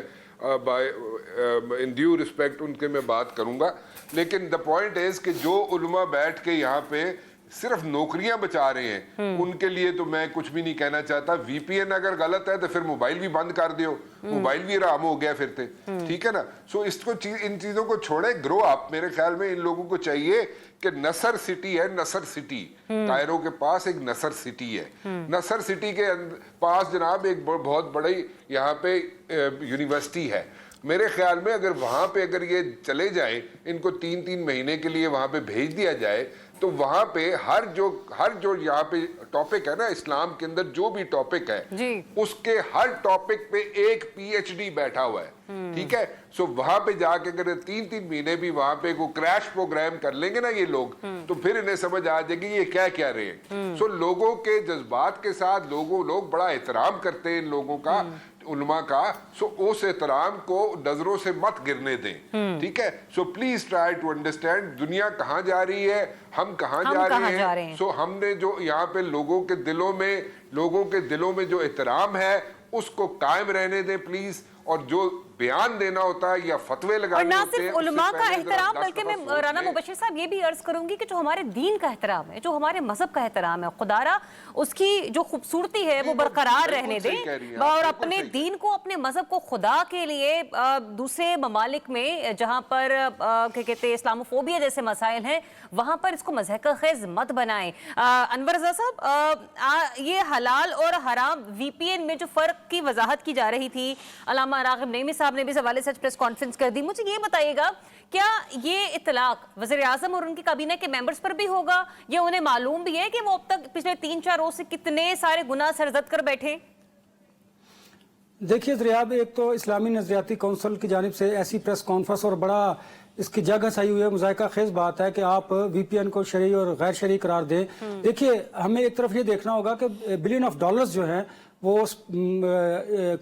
इन ड्यू रिस्पेक्ट उनके मैं बात करूँगा। लेकिन द पॉइंट इज़ कि जो उलमा बैठ के यहाँ पे सिर्फ नौकरियां बचा रहे हैं, उनके लिए तो मैं कुछ भी नहीं कहना चाहता। वीपीएन अगर गलत है तो फिर मोबाइल भी बंद कर दियो, मोबाइल भी आराम हो गया फिर से, ठीक है ना। सो इसको इन चीजों को छोड़े, ग्रो अप। मेरे ख्याल में इन लोगों को चाहिए कि नसर सिटी है, नसर सिटी, कायरो के पास एक नसर सिटी है, नसर सिटी के पास जनाब एक बहुत बड़ी यहाँ पे यूनिवर्सिटी है। मेरे ख्याल में अगर वहां पे अगर ये चले जाए, इनको 3-3 महीने के लिए वहां पे भेज दिया जाए, तो वहां पे हर जो यहाँ पे टॉपिक है ना इस्लाम के अंदर, जो भी टॉपिक है उसके हर टॉपिक पे एक पीएचडी बैठा हुआ है, ठीक है। सो वहां पे जाके अगर 3-3 महीने भी वहां पे को क्रैश प्रोग्राम कर लेंगे ना ये लोग, तो फिर इन्हें समझ आ जाएगी ये क्या कह रहे हैं। सो लोगों के जज्बात के साथ लोग बड़ा एहतराम करते हैं इन लोगों का, उलमा का। सो उस एहतराम को नजरों से मत गिरने दें, ठीक है। So please try to understand दुनिया कहाँ जा रही है, हम कहाँ जा रहे हैं। सो हमने जो यहाँ पे लोगों के दिलों में जो एहतराम है उसको कायम रहने दें प्लीज। और जो बयान देना होता है या फतवे लगाने होते हैं, उलमा का एहतराम, बल्कि मैं राना मुबशिर साहब ये भी अर्ज करूंगी कि जो हमारे दीन का एहतराम है, जो हमारे मजहब का एहतराम है, खुदारा उसकी जो खूबसूरती है वो बरकरार रहने दें, और अपने दीन को, अपने मजहब को खुदा के लिए दूसरे ममालिक में जहां पर क्या कहते हैं इस्लामोफोबिया जैसे मसाइल हैं, वहां पर इसको मज़हक़-ख़ेज़ मत बनाएं। अनवर रज़ा साहब, ये हलाल और हराम वीपीएन में जो फर्क की वजाहत की जा रही थी, अल्लामा राग़िब नईमी साहब ने भी इस हवाले से प्रेस कॉन्फ्रेंस कर दी। मुझे ये बताइएगा, क्या ये इतलाक वज़ीर आज़म और उनकी काबीना के मेंबर्स पर भी होगा, या उन्हें मालूम भी है कि वो अब तक पिछले 3-4 रोज से कितने सारे गुनाह सरजद कर बैठे? देखिए ज़रियाब, एक तो इस्लामी नज़रियाती कौंसिल की जानिब से ऐसी प्रेस कॉन्फ्रेंस और बड़ा इसकी जगह सही हुई है, मुज़ायका खेज बात है कि आप VPN को शरई और गैर शरई करार दें। देखिए हमें एक तरफ ये देखना होगा कि बिलियन ऑफ डॉलर्स जो हैं वो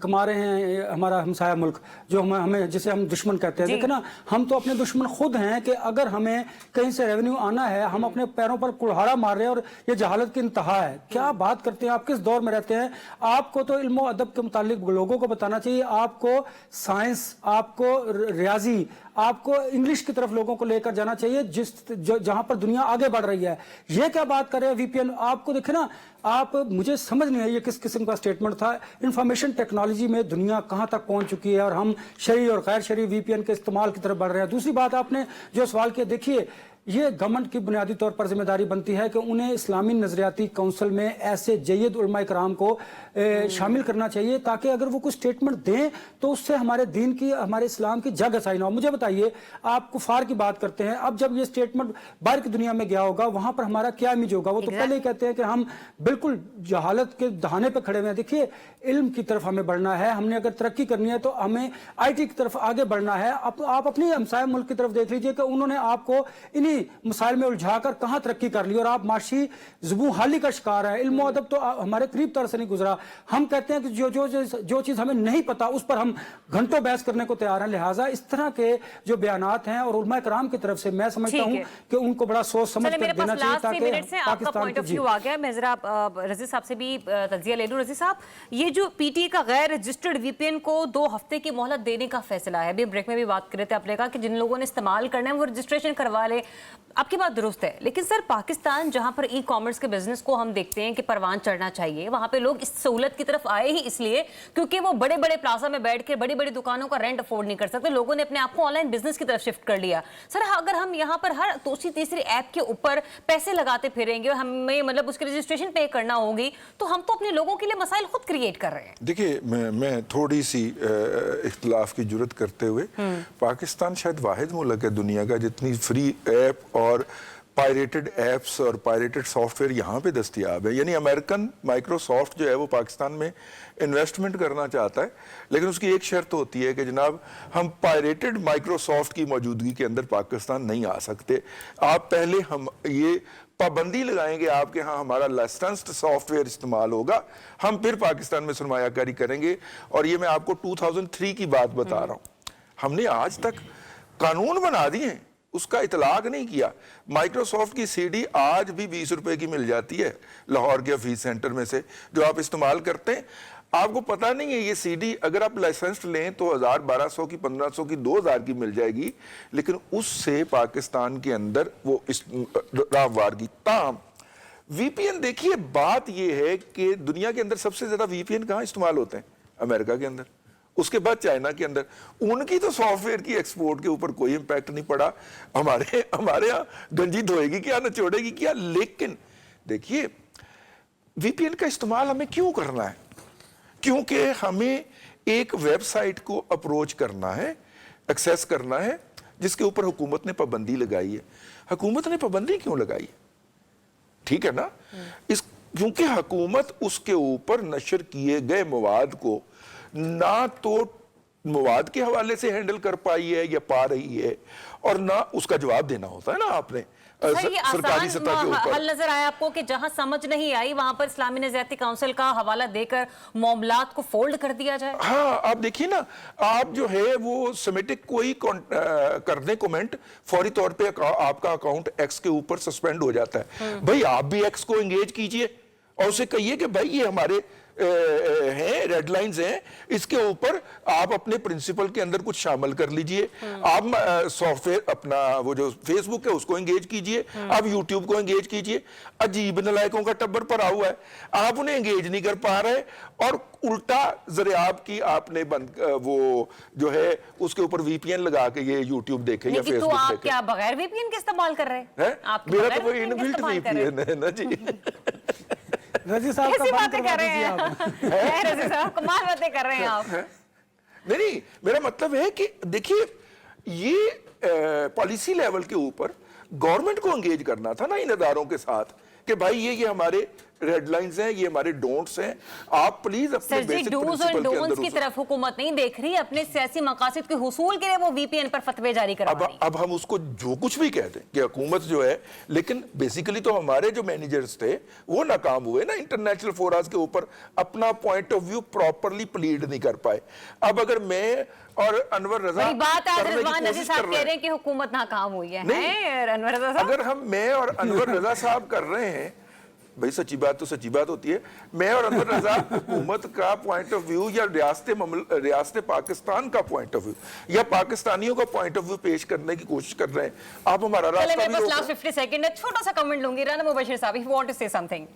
कमा रहे हैं हमारा हमसाया मुल्क, जो हमें जिसे हम दुश्मन कहते हैं। देखिए ना, हम तो अपने दुश्मन खुद हैं कि अगर हमें कहीं से रेवेन्यू आना है, हम अपने पैरों पर कुल्हाड़ा मार रहे हैं और ये जहालत की इंतहा है। क्या बात करते हैं आप, किस दौर में रहते हैं? आपको तो इल्म अदब के मुतालिक लोगों को बताना चाहिए, आपको साइंस, आपको रियाजी, आपको इंग्लिश की तरफ लोगों को लेकर जाना चाहिए, जहां पर दुनिया आगे बढ़ रही है। ये क्या बात कर रहे हैं VPN? आपको देखे ना, आप, मुझे समझ नहीं आई ये किस किस्म का स्टेटमेंट था। इंफॉर्मेशन टेक्नोलॉजी में दुनिया कहां तक पहुंच चुकी है और हम शरई और गैर शरई VPN के इस्तेमाल की तरफ बढ़ रहे हैं। दूसरी बात, आपने जो सवाल किया, देखिए ये गवर्नमेंट की बुनियादी तौर पर जिम्मेदारी बनती है कि उन्हें इस्लामी नजरियाती काउंसिल में ऐसे जय्यद उलमा कराम को शामिल करना चाहिए, ताकि अगर वो कुछ स्टेटमेंट दें तो उससे हमारे दीन की, हमारे इस्लाम की जग हसाई ना हो। मुझे बताइए, आप कुफार की बात करते हैं, अब जब ये स्टेटमेंट बाहर की दुनिया में गया होगा, वहां पर हमारा क्या इमेज होगा? वो तो पहले ही कहते हैं कि हम बिल्कुल जहालत के दहाने पर खड़े हुए हैं। देखिए, इल्म की तरफ हमें बढ़ना है, हमने अगर तरक्की करनी है तो हमें IT की तरफ आगे बढ़ना है। आप अपनी हमसाया मुल्क की तरफ देख लीजिए कि उन्होंने आपको इन्हीं मसाइल में उलझाकर कहां तरक्की कर ली और आप माशी जुबू हाली का शिकार है। इल्म अदब तो हमारे करीब तरह से नहीं गुजरा। हम कहते हैं कि जो चीज हमें नहीं पता उस पर हम घंटों बहस करने को तैयार हैं। लिहाजा इस तरह के जो बयानात हैं और उलमा कराम की तरफ से मैं समझता हूं कि उनको बड़ा सोच समझ कर देना चाहिए, ताकि पाकिस्तान की व्यू आ गया। मैं जरा रजी साहब से भी तजिया ले लूं। रजी साहब, ये जो PTA का गैर रजिस्टर्ड VPN को 2 हफ्ते की मोहलत देने का फैसला है, अभी ब्रेक में भी बात कर रहे थे, आपने कहा कि जिन लोगों ने इस्तेमाल करना है वो रजिस्ट्रेशन करवा ले। आपकी बात दुरुस्त है, लेकिन सर पाकिस्तान जहां पर ई-कॉमर्स के बिजनेस को हम देखते हैं कि परवान चढ़ना चाहिए, वहां पे लोग इस सहूलत की तरफ आए ही इसलिए क्योंकि वो बड़े बड़े प्लाजा में बैठ के बड़ी बड़ी दुकानों का रेंट अफोर्ड नहीं कर सकते। लोगों ने अपने आप को ऑनलाइन बिजनेस की तरफ शिफ्ट कर लिया। सर अगर हम यहाँ पर हर दूसरी तीसरी ऐप के ऊपर पैसे लगाते फिरेंगे और हमें मतलब उसकी रजिस्ट्रेशन पे करना होगी, तो हम तो अपने लोगों के लिए मसाइल खुद क्रिएट कर रहे हैं। देखिए, मैं थोड़ी सी इख्तिलाफ की जुर्रत करते हुए, पाकिस्तान शायद वाहिद मुल्क है दुनिया का जितनी फ्री ऐप और पायरेटेड ऐप्स और पायरेटेड सॉफ्टवेयर यहाँ पे दस्तयाब है। यानी अमेरिकन माइक्रोसॉफ्ट जो है वो पाकिस्तान में इन्वेस्टमेंट करना चाहता है, लेकिन उसकी एक शर्त होती है कि जनाब हम पायरेटेड माइक्रोसॉफ्ट की मौजूदगी के अंदर पाकिस्तान नहीं आ सकते। आप पहले हम ये पाबंदी लगाएंगे आपके यहाँ हमारा लाइसेंस्ड सॉफ्टवेयर इस्तेमाल होगा, हम फिर पाकिस्तान में सरमायाकारी करेंगे। और ये मैं आपको 2003 की बात बता रहा हूँ। हमने आज तक कानून बना दिए, उसका इतलाक नहीं किया। माइक्रोसॉफ्ट की CD आज भी 20 रुपए की मिल जाती है लाहौर के ऑफिस सेंटर में से, जो आप इस्तेमाल करते हैं। आपको पता नहीं है ये CD अगर आप लाइसेंस लें तो 1000, 1200 की, 1500 की, 2000 की मिल जाएगी, लेकिन उससे पाकिस्तान के अंदर वो इस राहवार की ताम VPN। देखिए, बात ये है कि दुनिया के अंदर सबसे ज्यादा VPN कहाँ इस्तेमाल होते हैं? अमेरिका के अंदर, उसके बाद चाइना के अंदर। उनकी तो सॉफ्टवेयर की एक्सपोर्ट के ऊपर कोई इंपैक्ट नहीं पड़ा। हमारे यहाँ गंजी धोएगी क्या, नचोड़ेगी क्या? लेकिन देखिए, VPN का इस्तेमाल हमें क्यों करना है? क्योंकि हमें एक वेबसाइट को अप्रोच करना है, एक्सेस करना है, जिसके ऊपर हुकूमत ने पाबंदी लगाई है। हुकूमत ने पाबंदी क्यों लगाई है? ठीक है ना, क्योंकि हुकूमत उसके ऊपर नशर किए गए मवाद को ना तो मवाद के हवाले से हैंडल कर पाई है या पा रही है, और ना उसका जवाब देना होता है ना आपने सरकारी सतह के ऊपर। हल नजर आया आपको कि जहां समझ नहीं आई वहां पर इस्लामी नज़रियाती काउंसिल का हवाला देकर मामलात को फोल्ड कर दिया जाए। हाँ, आप देखिए ना, आप जो है वो सेमेटिक कोई कर दें कमेंट, फौरी तौर पे आपका अकाउंट X के ऊपर सस्पेंड हो जाता है। भाई आप भी X को एंगेज कीजिए और उसे कहिए कि भाई ये हमारे हैं, रेड लाइंस हैं, इसके ऊपर आप अपने प्रिंसिपल के अंदर कुछ शामिल कर लीजिए। आप सॉफ्टवेयर अपना वो जो फेसबुक है उसको एंगेज कीजिए, आप यूट्यूब को एंगेज कीजिए। अजीब नलायकों का टब्बर पड़ा हुआ है, आप उन्हें एंगेज नहीं कर पा रहे, और उल्टा ज़रियाब की आपने वो जो है उसके ऊपर VPN लगा के ये यूट्यूब देखे या फेसबुक तो आप देखे। क्या बगैर VPN के इस्तेमाल कर रहे हैं? मेरा तो कोई इनबिल्ट VPN है ना जी। रजी साहब का बात करवा दीजिए आप। रजी साहब कमाल बातें कर रहे हैं आप। नहीं, मेरा मतलब है कि देखिए, ये पॉलिसी लेवल के ऊपर गवर्नमेंट को एंगेज करना था ना इन इदारों के साथ कि भाई ये हमारे हेडलाइंस हैं, ये हमारे डोंट्स हैं। आप प्लीज अपने सर जी, बेसिक डूज और प्रिंसिपल के डोंट्स अंदर की तरफ हुकूमत नहीं देख रही, अपने सियासी मकासद के हुसूल के लिए वो वीपीएन पर फतवे जारी करवा रही है। अब हम उसको जो कुछ भी कहते हैं कि हुकूमत जो है, लेकिन बेसिकली तो हमारे जो मैनेजर्स थे वो नाकाम हुए ना इंटरनेशनल फोरम्स के ऊपर, अपना point of view properly plead नहीं कर पाए। अब अगर मैं और अनवर रजा बड़ी बात आज करने की रिजवान नज़ीर कोशिश साहब कर कह रहे रहे हैं कि हुकूमत नाकाम हुई है, नहीं। हैं अनवर रजा साहब? अगर मैं और अनवर रजा साहब कर रहे हैं, भाई सच्ची बात तो सच्ची बात होती है, मैं और अनवर रजा हुकूमत का पॉइंट ऑफ व्यू या रियासत पाकिस्तान का पॉइंट ऑफ व्यू या पाकिस्तानियों का पॉइंट ऑफ व्यू पेश करने की कोशिश कर रहे हैं। आप हमारा चले, रास्ता मेरे भी पास रोक लास्ट 50 सेकंड है, छोटा सा कमेंट लूंगी। Rana Mubashir sahab, if you want to say something.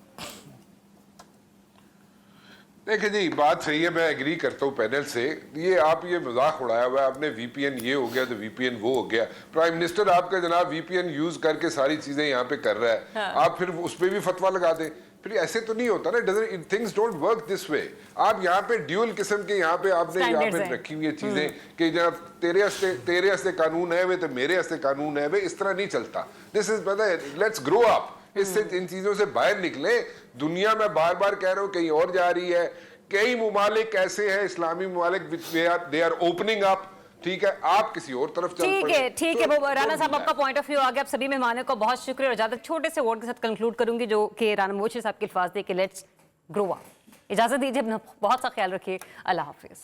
देखिए जी, बात सही है, मैं एग्री करता हूँ पैनल से। ये आप ये मजाक उड़ाया हुआ है आपने, वीपीएन ये हो गया तो वीपीएन वो हो गया। प्राइम मिनिस्टर आपका जनाब वीपीएन यूज करके सारी चीजें यहाँ पे कर रहा है, हाँ। आप फिर उस पर भी फतवा लगा दें, फिर ऐसे तो नहीं होता ना। Things don't work this way. आप यहाँ पे ड्यूअल किस्म के यहाँ पे आपने यहाँ Standards पे हैं। रखी हुई है चीजें कि जनाब तेरे हस्ते कानून है वे तो मेरे हस्ते कानून है वे, इस तरह नहीं चलता। This is let's grow up, इससे इन चीजों से बाहर निकले। दुनिया में बार बार कह रहा हूँ कहीं और जा रही है, कई मुमालिक ऐसे हैं इस्लामी मुमालिक दे आर ओपनिंग अप, ठीक है, आप किसी और तरफ चल ठीक पड़े। है, ठीक है। तो वो राना साहब don't do आपका पॉइंट ऑफ व्यू आ गया। आप सभी मेहमानों को बहुत शुक्रिया और ज्यादा छोटे से वर्ड के साथ कंक्लूड करूंगी जो कि राना मुबशिर साहब के अल्फाज दे के लेट्स ग्रो अप। इजाजत दीजिए, अपना बहुत सा ख्याल रखिए। अल्लाह हाफिज।